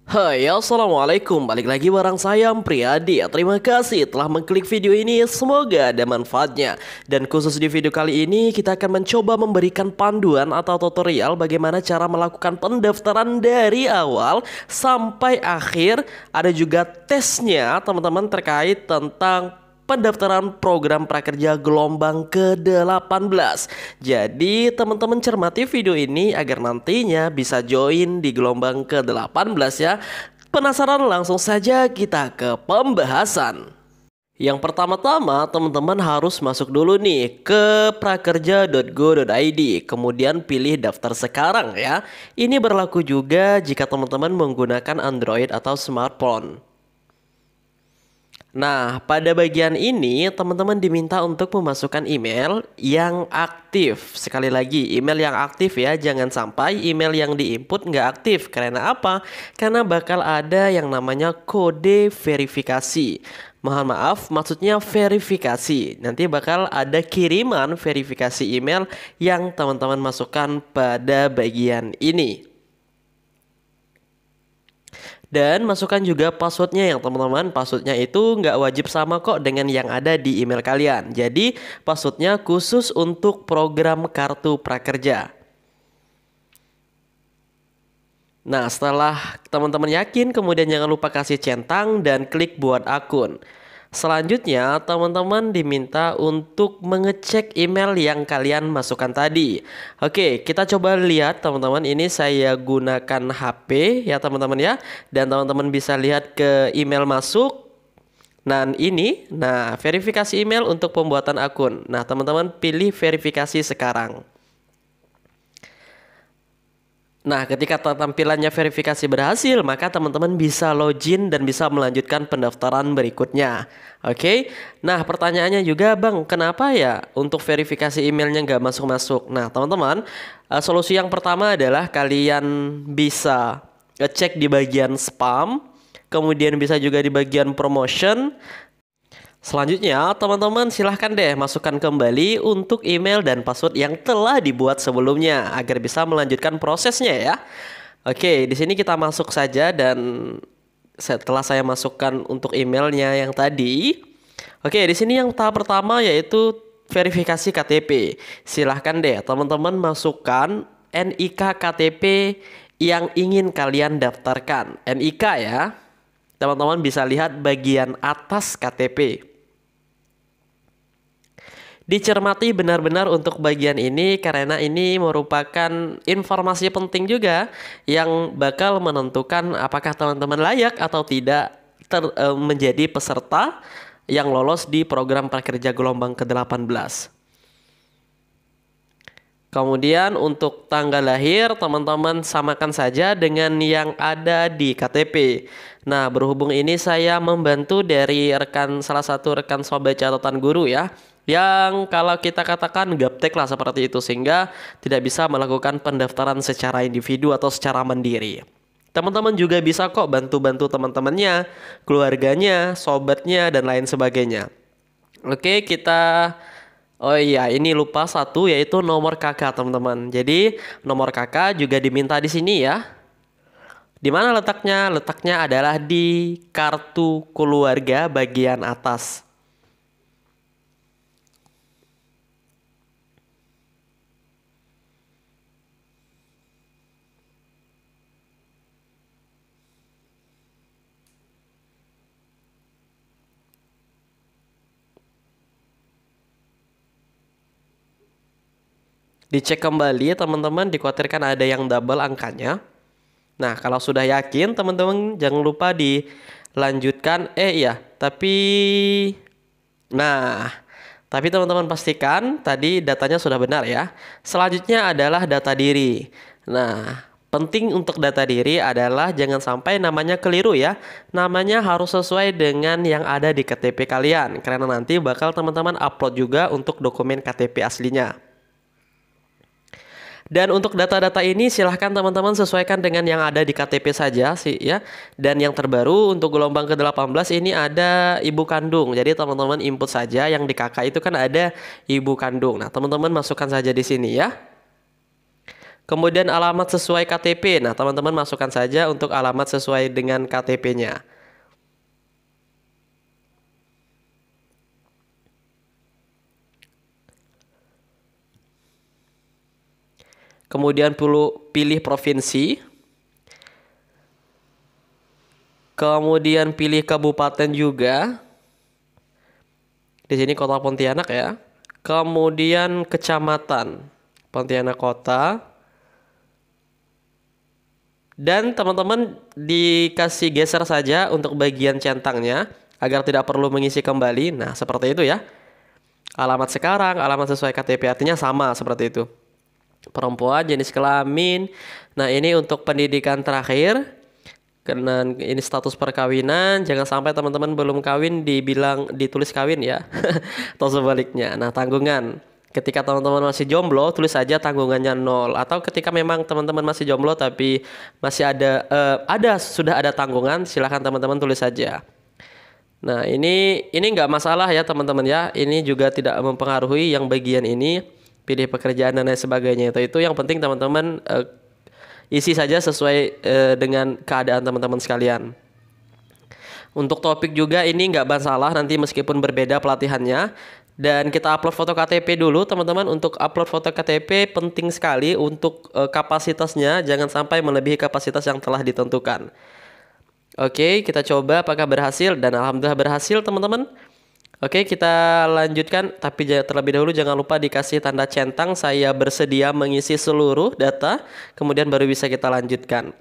Hai, assalamualaikum. Balik lagi bareng saya Priyadi. Terima kasih telah mengklik video ini. Semoga ada manfaatnya. Dan khusus di video kali ini kita akan mencoba memberikan panduan atau tutorial bagaimana cara melakukan pendaftaran dari awal sampai akhir. Ada juga tesnya teman-teman terkait tentang pendaftaran program prakerja gelombang ke-18. Jadi teman-teman cermati video ini agar nantinya bisa join di gelombang ke-18 ya. Penasaran? Langsung saja kita ke pembahasan. Yang pertama-tama teman-teman harus masuk dulu nih ke prakerja.go.id. Kemudian pilih daftar sekarang ya. Ini berlaku juga jika teman-teman menggunakan Android atau smartphone. Nah, pada bagian ini teman-teman diminta untuk memasukkan email yang aktif. Sekali lagi, email yang aktif ya. Jangan sampai email yang diinput nggak aktif. Karena apa? Karena bakal ada yang namanya kode verifikasi. Mohon maaf, maksudnya verifikasi. Nanti bakal ada kiriman verifikasi email yang teman-teman masukkan pada bagian ini. Dan masukkan juga passwordnya yang teman-teman. Passwordnya itu nggak wajib sama kok dengan yang ada di email kalian. Jadi passwordnya khusus untuk program kartu prakerja. Nah, setelah teman-teman yakin, kemudian jangan lupa kasih centang dan klik buat akun. Selanjutnya, teman-teman diminta untuk mengecek email yang kalian masukkan tadi. Oke, kita coba lihat teman-teman. Ini saya gunakan HP ya teman-teman ya. Dan teman-teman bisa lihat ke email masuk. Nah ini, verifikasi email untuk pembuatan akun. Nah teman-teman pilih verifikasi sekarang. Nah, ketika tampilannya verifikasi berhasil, maka teman-teman bisa login dan bisa melanjutkan pendaftaran berikutnya. Oke, nah pertanyaannya juga, Bang, kenapa ya untuk verifikasi emailnya nggak masuk-masuk? Nah, teman-teman, solusi yang pertama adalah kalian bisa cek di bagian spam, kemudian bisa juga di bagian promotion. Selanjutnya, teman-teman silahkan deh masukkan kembali untuk email dan password yang telah dibuat sebelumnya agar bisa melanjutkan prosesnya ya. Oke, di sini kita masuk saja dan setelah saya masukkan untuk emailnya yang tadi. Oke, di sini yang tahap pertama yaitu verifikasi KTP. Silahkan deh teman-teman masukkan NIK KTP yang ingin kalian daftarkan. NIK ya. Teman-teman bisa lihat bagian atas KTP. Dicermati benar-benar untuk bagian ini karena ini merupakan informasi penting juga yang bakal menentukan apakah teman-teman layak atau tidak menjadi peserta yang lolos di program prakerja gelombang ke-18. Kemudian untuk tanggal lahir teman-teman samakan saja dengan yang ada di KTP. Nah, berhubung ini saya membantu dari salah satu rekan sobat catatan guru ya, yang kalau kita katakan gaptek lah seperti itu, sehingga tidak bisa melakukan pendaftaran secara individu atau secara mandiri. Teman-teman juga bisa kok bantu-bantu teman-temannya, keluarganya, sobatnya, dan lain sebagainya. Oke, oh iya, ini lupa satu yaitu nomor KK teman-teman. Jadi nomor KK juga diminta di sini ya. Di mana letaknya? Letaknya adalah di kartu keluarga bagian atas. Dicek kembali teman-teman, dikhawatirkan ada yang double angkanya. Nah, kalau sudah yakin teman-teman jangan lupa dilanjutkan. Tapi teman-teman pastikan tadi datanya sudah benar ya. Selanjutnya adalah data diri. Nah, penting untuk data diri adalah jangan sampai namanya keliru ya. Namanya harus sesuai dengan yang ada di KTP kalian. Karena nanti bakal teman-teman upload juga untuk dokumen KTP aslinya. Dan untuk data-data ini silahkan teman-teman sesuaikan dengan yang ada di KTP saja sih ya. Dan yang terbaru untuk gelombang ke-18 ini ada ibu kandung. Jadi teman-teman input saja yang di KK itu kan ada ibu kandung. Nah, teman-teman masukkan saja di sini ya. Kemudian alamat sesuai KTP. Nah, teman-teman masukkan saja untuk alamat sesuai dengan KTP-nya. Kemudian pilih provinsi. Kemudian pilih kabupaten juga. Di sini Kota Pontianak ya. Kemudian kecamatan Pontianak Kota. Dan teman-teman dikasih geser saja untuk bagian centangnya agar tidak perlu mengisi kembali. Nah, seperti itu ya. Alamat sekarang, alamat sesuai KTP artinya sama seperti itu. Perempuan, jenis kelamin. Nah, ini untuk pendidikan terakhir. Karena ini status perkawinan, jangan sampai teman-teman belum kawin ditulis kawin ya. Atau sebaliknya. Nah, tanggungan. Ketika teman-teman masih jomblo, tulis saja tanggungannya 0. Atau ketika memang teman-teman masih jomblo tapi masih sudah ada tanggungan, silahkan teman-teman tulis saja. Nah, ini nggak masalah ya teman-teman ya. Ini juga tidak mempengaruhi yang bagian ini, pilih pekerjaan dan lain sebagainya. Itu yang penting teman-teman isi saja sesuai dengan keadaan teman-teman sekalian. Untuk topik juga ini nggak masalah nanti meskipun berbeda pelatihannya. Dan kita upload foto KTP dulu teman-teman. Untuk upload foto KTP penting sekali untuk kapasitasnya. Jangan sampai melebihi kapasitas yang telah ditentukan. Oke, kita coba apakah berhasil. Dan alhamdulillah berhasil teman-teman. Oke, kita lanjutkan. Tapi terlebih dahulu jangan lupa dikasih tanda centang. Saya bersedia mengisi seluruh data. Kemudian baru bisa kita lanjutkan.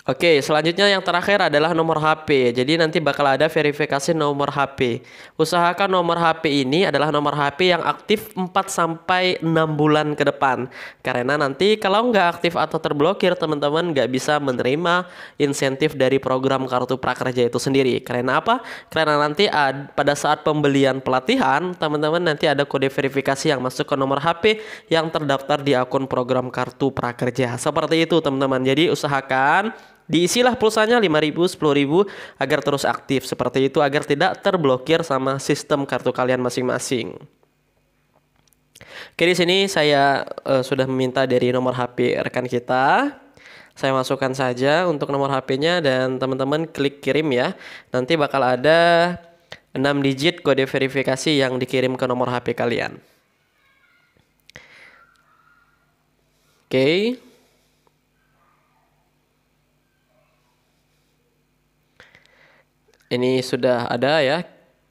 Oke, selanjutnya yang terakhir adalah nomor HP. Jadi nanti bakal ada verifikasi nomor HP. Usahakan nomor HP ini adalah nomor HP yang aktif 4-6 bulan ke depan. Karena nanti kalau nggak aktif atau terblokir, teman-teman nggak bisa menerima insentif dari program Kartu Prakerja itu sendiri. Karena apa? Karena nanti pada saat pembelian pelatihan, teman-teman nanti ada kode verifikasi yang masuk ke nomor HP yang terdaftar di akun program Kartu Prakerja. Seperti itu teman-teman. Jadi usahakan diisilah pulsanya 5.000, 10.000 agar terus aktif seperti itu agar tidak terblokir sama sistem kartu kalian masing-masing. Oke, di sini saya sudah meminta dari nomor HP rekan kita. Saya masukkan saja untuk nomor HP-nya dan teman-teman klik kirim ya. Nanti bakal ada 6 digit kode verifikasi yang dikirim ke nomor HP kalian. Oke. Ini sudah ada ya.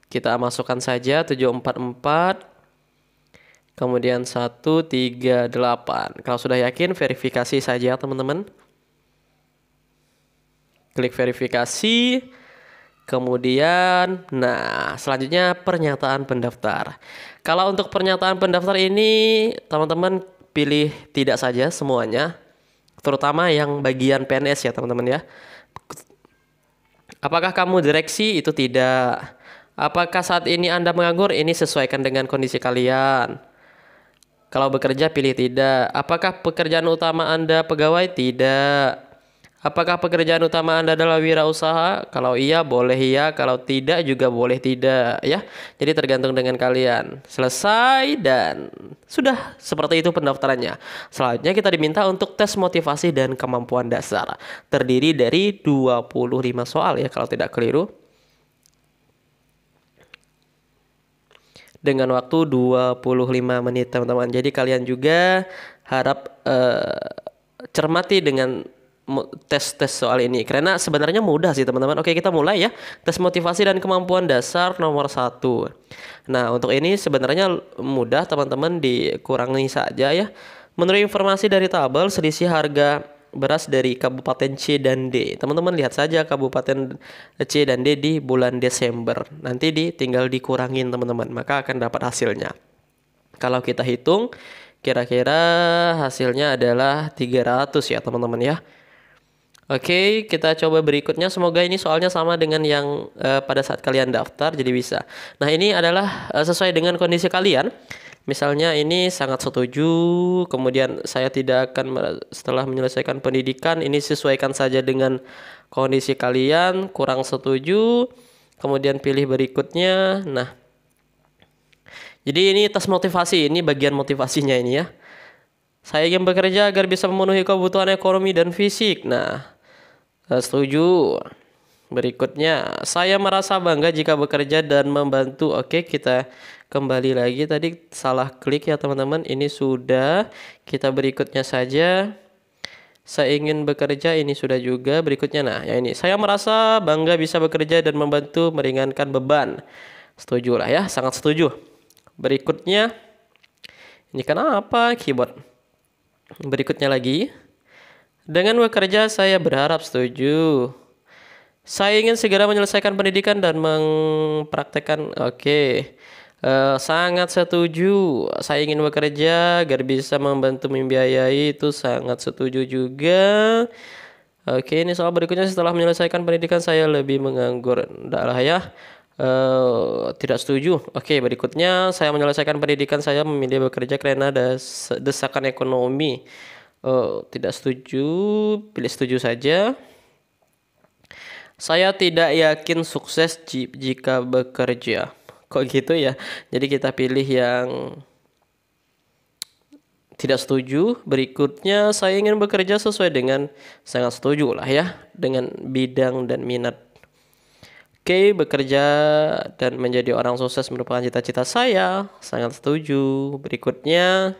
Kita masukkan saja 744. Kemudian 138. Kalau sudah yakin verifikasi saja teman-teman. Klik verifikasi. Kemudian selanjutnya pernyataan pendaftar. Kalau untuk pernyataan pendaftar ini teman-teman pilih tidak saja semuanya. Terutama yang bagian PNS ya teman-teman ya. Apakah kamu direksi? Itu tidak. Apakah saat ini Anda menganggur? Ini sesuaikan dengan kondisi kalian. Kalau bekerja pilih tidak. Apakah pekerjaan utama Anda pegawai? Tidak. Apakah pekerjaan utama Anda adalah wirausaha? Kalau iya boleh iya, kalau tidak juga boleh tidak ya. Jadi tergantung dengan kalian. Selesai dan sudah seperti itu pendaftarannya. Selanjutnya kita diminta untuk tes motivasi dan kemampuan dasar. Terdiri dari 25 soal ya kalau tidak keliru. Dengan waktu 25 menit teman-teman. Jadi kalian juga harap cermati dengan tes soal ini karena sebenarnya mudah sih teman-teman. Oke, kita mulai ya. Tes motivasi dan kemampuan dasar nomor 1. Nah, untuk ini sebenarnya mudah teman-teman, dikurangi saja ya. Menurut informasi dari tabel selisih harga beras dari Kabupaten C dan D. Teman-teman lihat saja Kabupaten C dan D di bulan Desember. Nanti tinggal dikurangin teman-teman, maka akan dapat hasilnya. Kalau kita hitung kira-kira hasilnya adalah 300 ya teman-teman ya. Oke, kita coba berikutnya. Semoga ini soalnya sama dengan yang pada saat kalian daftar, jadi bisa. Nah, ini adalah sesuai dengan kondisi kalian. Misalnya ini sangat setuju, kemudian saya tidak akan setelah menyelesaikan pendidikan. Ini sesuaikan saja dengan kondisi kalian, kurang setuju. Kemudian pilih berikutnya. Nah, jadi ini tes motivasi, ini bagian motivasinya ini ya. Saya ingin bekerja agar bisa memenuhi kebutuhan ekonomi dan fisik. Nah, setuju. Berikutnya, saya merasa bangga jika bekerja dan membantu. Oke, kita kembali lagi. Tadi salah klik ya teman-teman. Ini sudah. Kita berikutnya saja. Saya ingin bekerja, ini sudah juga. Berikutnya, nah ya ini. Saya merasa bangga bisa bekerja dan membantu meringankan beban. Setuju lah ya, sangat setuju. Berikutnya, ini kan apa? Keyboard. Berikutnya lagi. Dengan bekerja, saya berharap. Setuju. Saya ingin segera menyelesaikan pendidikan dan mempraktekkan. Oke. Sangat setuju. Saya ingin bekerja agar bisa membantu membiayai, itu sangat setuju juga. Oke, ini soal berikutnya, setelah menyelesaikan pendidikan saya lebih menganggur. Enggak lah ya. Tidak setuju. Oke, berikutnya, saya menyelesaikan pendidikan saya memilih bekerja karena ada desakan ekonomi. Tidak setuju. Pilih setuju saja. Saya tidak yakin sukses jika bekerja. Kok gitu ya? Jadi kita pilih yang tidak setuju. Berikutnya, saya ingin bekerja sesuai dengan, sangat setuju lah ya, dengan bidang dan minat. Oke, bekerja dan menjadi orang sukses merupakan cita-cita saya. Sangat setuju. Berikutnya,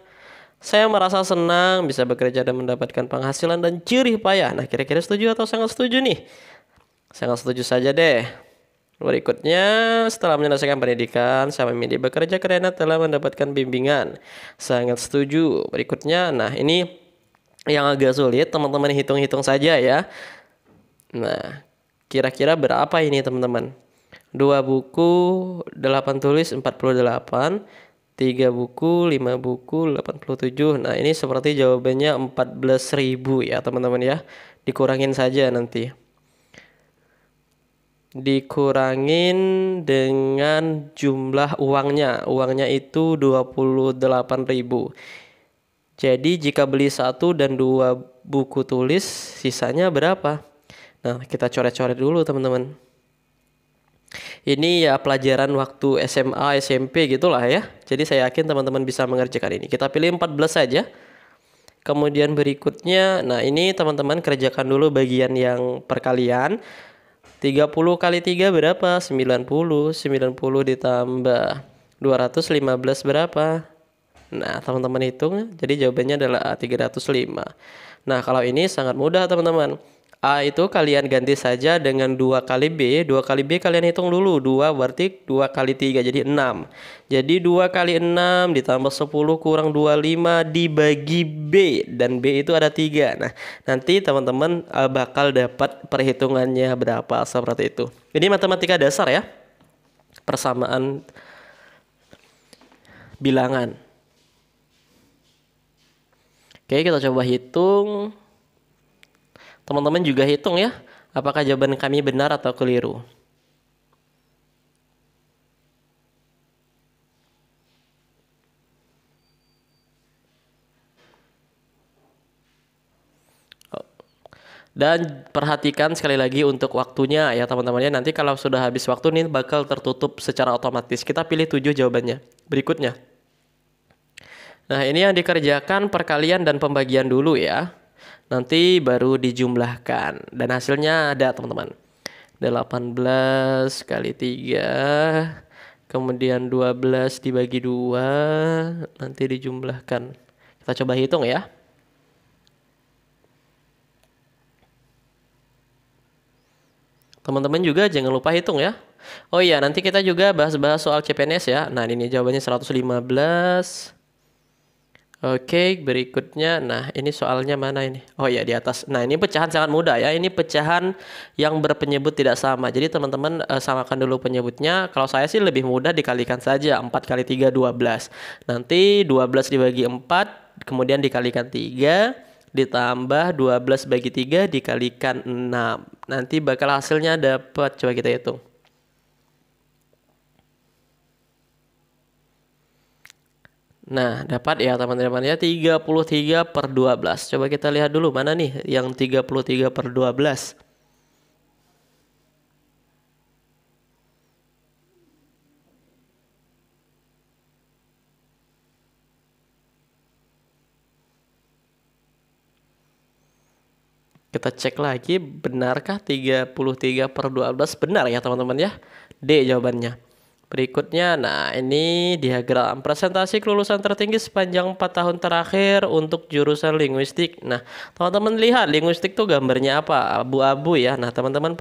saya merasa senang bisa bekerja dan mendapatkan penghasilan dan jerih payah. Nah, kira-kira setuju atau sangat setuju nih? Sangat setuju saja deh. Berikutnya, setelah menyelesaikan pendidikan, saya memilih bekerja karena telah mendapatkan bimbingan. Sangat setuju. Berikutnya, nah ini yang agak sulit, teman-teman hitung-hitung saja ya. Nah, kira-kira berapa ini teman-teman? 2 buku, 8 tulis, 48. 3 buku, 5 buku, 87. Nah, ini seperti jawabannya 14.000 ya teman-teman ya. Dikurangin saja nanti. Dikurangin dengan jumlah uangnya. Uangnya itu 28.000. Jadi jika beli 1 dan 2 buku tulis, sisanya berapa? Nah, kita coret-coret dulu teman-teman. Ini ya pelajaran waktu SMA, SMP gitulah ya. Jadi saya yakin teman-teman bisa mengerjakan ini. Kita pilih 14 saja. Kemudian berikutnya, nah ini teman-teman kerjakan dulu bagian yang perkalian. 30 kali 3 berapa? 90. 90 ditambah 215 berapa? Nah, teman-teman hitung. Jadi jawabannya adalah A, 305. Nah, kalau ini sangat mudah, teman-teman. A itu kalian ganti saja dengan 2 kali B. 2 kali B kalian hitung dulu. 2 berarti 2 kali 3 jadi 6. Jadi 2 kali 6 ditambah 10 kurang 25 dibagi B. Dan B itu ada 3. Nah, nanti teman-teman bakal dapat perhitungannya berapa seperti itu. Ini matematika dasar ya. Persamaan bilangan. Oke, kita coba hitung. Teman-teman juga hitung ya, apakah jawaban kami benar atau keliru. Dan perhatikan sekali lagi untuk waktunya ya teman-temannya. Nanti kalau sudah habis waktu nih bakal tertutup secara otomatis. Kita pilih 7 jawabannya. Berikutnya. Nah, ini yang dikerjakan perkalian dan pembagian dulu ya. Nanti baru dijumlahkan. Dan hasilnya ada teman-teman. 18 kali 3. Kemudian 12 dibagi 2. Nanti dijumlahkan. Kita coba hitung ya. Teman-teman juga jangan lupa hitung ya. Oh iya, nanti kita juga bahas-bahas soal CPNS ya. Nah, ini jawabannya 115. Oke, berikutnya. Nah, ini soalnya mana ini? Oh ya, di atas. Nah, ini pecahan sangat mudah ya. Ini pecahan yang berpenyebut tidak sama. Jadi teman-teman samakan dulu penyebutnya. Kalau saya sih lebih mudah dikalikan saja. 4 kali 3, 12. Nanti 12 dibagi 4, kemudian dikalikan 3, ditambah 12 bagi 3 dikalikan 6. Nanti bakal hasilnya dapat. Coba kita hitung. Nah, dapat ya teman-teman ya 33/12. Coba kita lihat dulu mana nih yang 33/12. Kita cek lagi, benarkah 33/12 benar ya teman-teman ya? D jawabannya. Berikutnya, nah ini diagram presentasi kelulusan tertinggi sepanjang 4 tahun terakhir untuk jurusan linguistik. Nah, teman-teman lihat linguistik tuh gambarnya apa? Abu-abu ya. Nah, teman-teman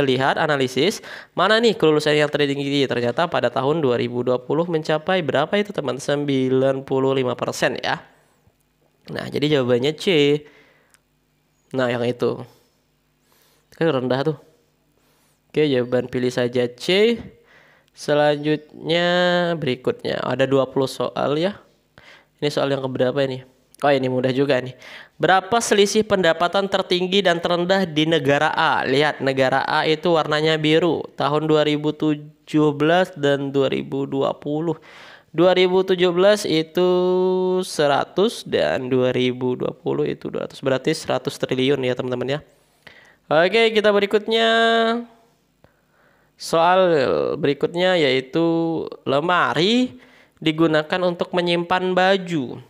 lihat analisis mana nih kelulusan yang tertinggi. Ternyata pada tahun 2020 mencapai berapa itu teman? 95% ya. Nah, jadi jawabannya C. Nah, yang itu. Kan rendah tuh. Oke, jawaban pilih saja C. Selanjutnya berikutnya ada 20 soal ya. Ini soal yang keberapa ini? Oh, ini mudah juga nih. Berapa selisih pendapatan tertinggi dan terendah di negara A? Lihat, negara A itu warnanya biru. Tahun 2017 dan 2020. 2017 itu 100 dan 2020 itu 200. Berarti 100 triliun ya teman-teman ya. Oke, kita berikutnya. Soal berikutnya yaitu lemari digunakan untuk menyimpan baju.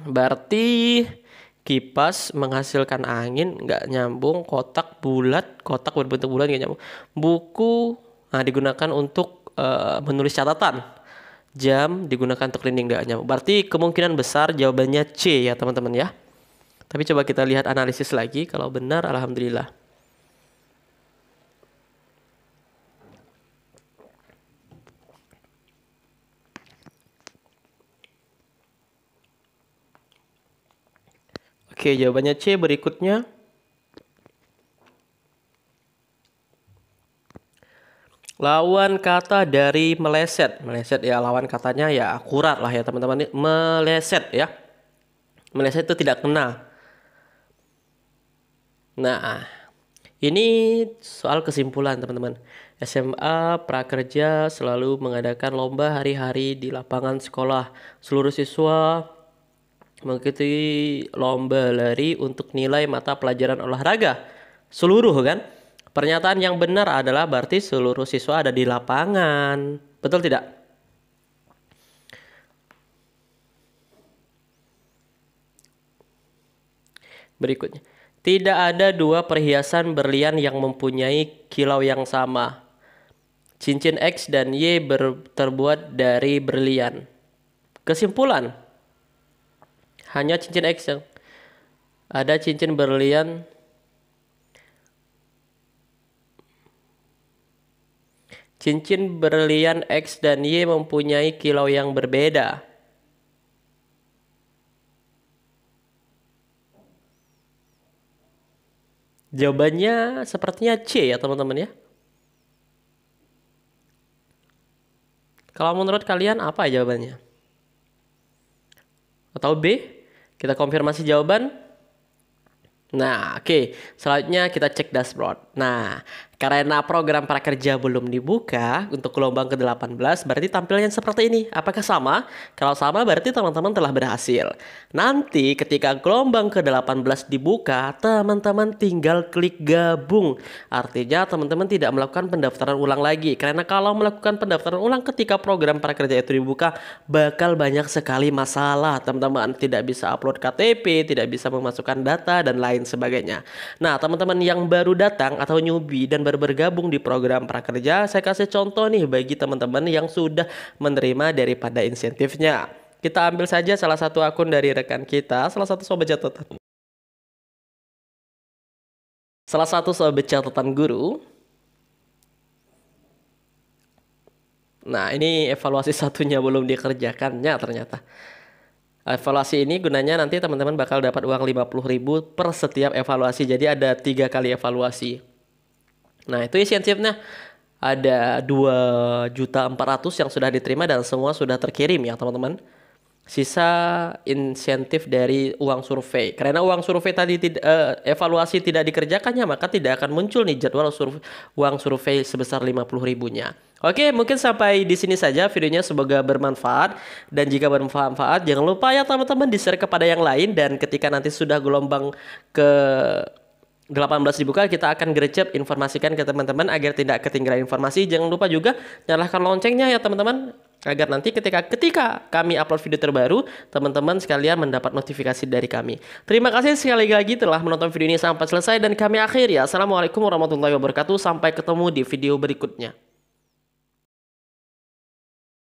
Berarti kipas menghasilkan angin, nggak nyambung. Kotak bulat, kotak berbentuk bulat nggak nyambung. Buku digunakan untuk menulis catatan. Jam digunakan untuk cleaning, nggak nyambung. Berarti kemungkinan besar jawabannya C ya teman-teman ya. Tapi coba kita lihat analisis lagi. Kalau benar, alhamdulillah. Oke, jawabannya C. Berikutnya. Lawan kata dari meleset. Meleset ya, lawan katanya ya akurat lah ya teman-teman. Meleset ya. Meleset itu tidak kena. Nah, ini soal kesimpulan teman-teman. SMA Prakerja selalu mengadakan lomba hari-hari di lapangan sekolah. Seluruh siswa mengikuti lomba lari untuk nilai mata pelajaran olahraga. Seluruh kan? Pernyataan yang benar adalah berarti seluruh siswa ada di lapangan. Betul tidak? Berikutnya. Tidak ada dua perhiasan berlian yang mempunyai kilau yang sama. Cincin X dan Y terbuat dari berlian. Kesimpulan. Hanya cincin X yang ada cincin berlian. Cincin berlian X dan Y mempunyai kilau yang berbeda. Jawabannya sepertinya C ya teman-teman ya. Kalau menurut kalian apa jawabannya? Atau B? Kita konfirmasi jawaban. Nah, oke. Selanjutnya kita cek dashboard. Nah, karena program prakerja belum dibuka untuk gelombang ke-18, berarti tampilnya seperti ini. Apakah sama? Kalau sama berarti teman-teman telah berhasil. Nanti ketika gelombang ke-18 dibuka, teman-teman tinggal klik gabung. Artinya teman-teman tidak melakukan pendaftaran ulang lagi. Karena kalau melakukan pendaftaran ulang ketika program prakerja itu dibuka, bakal banyak sekali masalah teman-teman. Tidak bisa upload KTP, tidak bisa memasukkan data, dan lain sebagainya. Nah, teman-teman yang baru datang atau newbie dan baru bergabung di program prakerja, saya kasih contoh nih bagi teman-teman yang sudah menerima daripada insentifnya. Kita ambil saja salah satu akun dari rekan kita, salah satu sobat catatan guru. Nah, ini evaluasi satunya belum dikerjakannya ternyata. Evaluasi ini gunanya nanti teman-teman bakal dapat uang 50.000 per setiap evaluasi. Jadi ada 3 kali evaluasi. Nah, itu insentifnya ada 2.400.000 yang sudah diterima dan semua sudah terkirim ya teman-teman. Sisa insentif dari uang survei. Karena uang survei tadi evaluasi tidak dikerjakannya, maka tidak akan muncul nih jadwal uang survei sebesar 50.000-nya. Oke, mungkin sampai di sini saja videonya, semoga bermanfaat. Dan jika bermanfaat, jangan lupa ya teman-teman di-share kepada yang lain. Dan ketika nanti sudah gelombang ke 18 dibuka, kita akan gercep informasikan ke teman-teman agar tidak ketinggalan informasi. Jangan lupa juga nyalakan loncengnya ya teman-teman, agar nanti ketika kami upload video terbaru, teman-teman sekalian mendapat notifikasi dari kami. Terima kasih sekali lagi telah menonton video ini sampai selesai dan kami akhiri. Assalamualaikum warahmatullahi wabarakatuh. Sampai ketemu di video berikutnya.